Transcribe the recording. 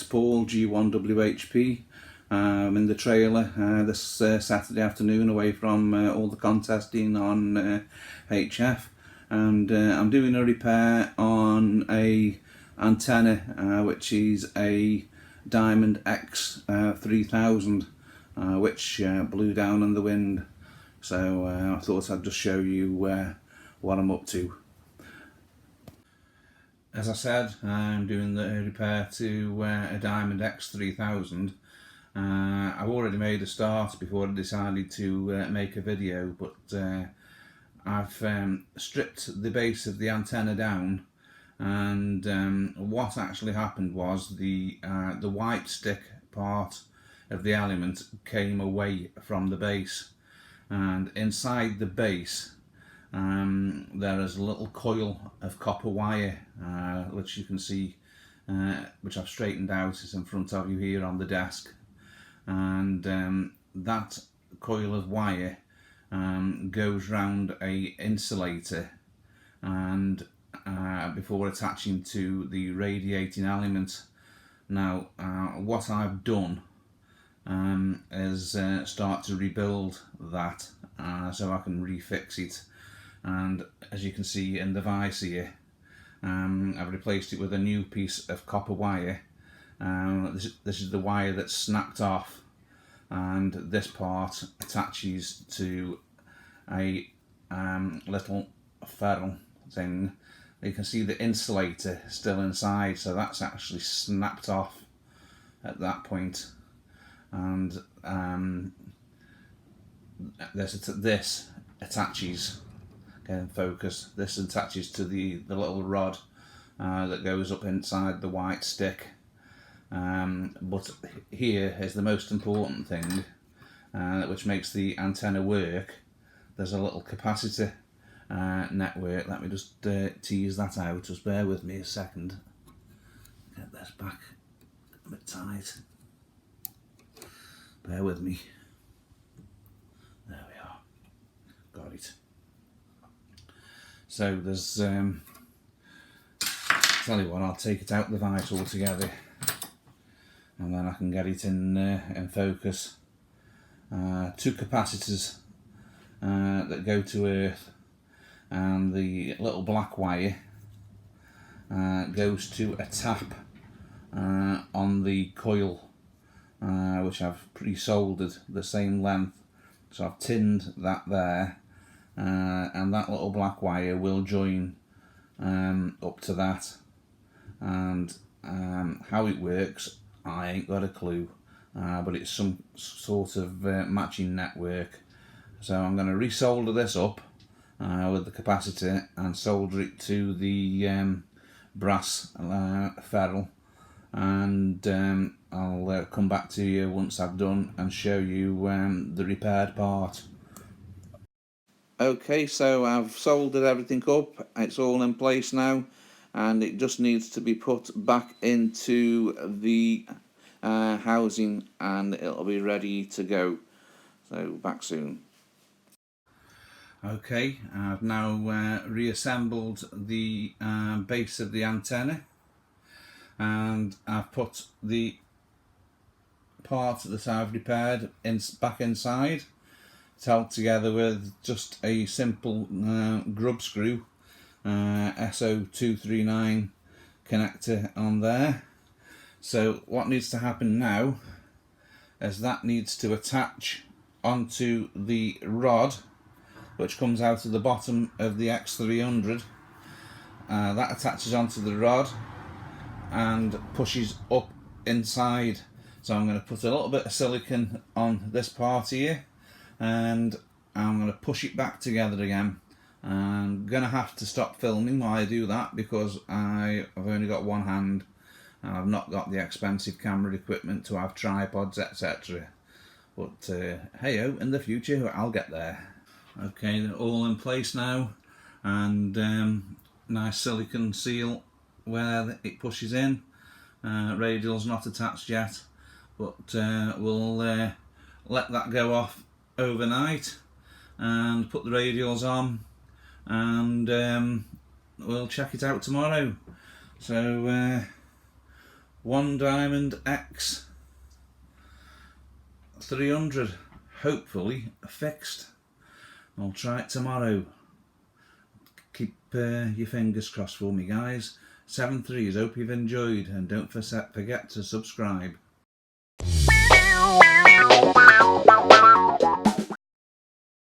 Paul, G1WHP. In the trailer this Saturday afternoon away from all the contesting on HF, and I'm doing a repair on a antenna which is a Diamond X300 which blew down in the wind. So I thought I'd just show you what I'm up to. As I said, I'm doing the repair to a Diamond X300. I've already made a start before I decided to make a video, but I've stripped the base of the antenna down, and what actually happened was the white stick part of the element came away from the base, and inside the base there is a little coil of copper wire which you can see, which I've straightened out. It's in front of you here on the desk, and that coil of wire goes round a insulator, and before attaching to the radiating element. Now what I've done is start to rebuild that so I can refix it, and as you can see in the vise here, I've replaced it with a new piece of copper wire. This is the wire that's snapped off, and this part attaches to a little ferrule thing. You can see the insulator still inside, so that's actually snapped off at that point. And this attaches, again focus, this attaches to the little rod that goes up inside the white stick. But here is the most important thing, which makes the antenna work. There's a little capacitor network. Let me just tease that out. Just bear with me a second. Get this back a bit tight. Bear with me. There we are. Got it. So there's tell you what, I'll take it out the vise altogether, and then I can get it in focus. Two capacitors that go to earth, and the little black wire goes to a tap on the coil, which I've pre-soldered the same length. So I've tinned that there, and that little black wire will join up to that, and how it works I ain't got a clue, but it's some sort of matching network. So I'm going to resolder this up with the capacitor and solder it to the brass ferrule, and I'll come back to you once I've done and show you the repaired part. Okay, so I've soldered everything up, it's all in place now, and it just needs to be put back into the housing, and it'll be ready to go. So back soon. Okay, I've now reassembled the base of the antenna, and I've put the part that I've repaired back inside. It's held together with just a simple grub screw, SO239 connector on there. So what needs to happen now is that needs to attach onto the rod which comes out of the bottom of the X300. That attaches onto the rod and pushes up inside. So I'm going to put a little bit of silicone on this part here, and I'm going to push it back together again. I'm going to have to stop filming while I do that because I've only got one hand and I've not got the expensive camera equipment to have tripods, etc. But hey-o, in the future I'll get there. Okay, they're all in place now, and nice silicone seal where it pushes in. Radial's not attached yet, but we'll let that go off overnight and put the radials on, and we'll check it out tomorrow. So One Diamond X300, hopefully fixed. I'll try it tomorrow. Keep your fingers crossed for me, guys. 7.3s, hope you've enjoyed, and don't forget to subscribe.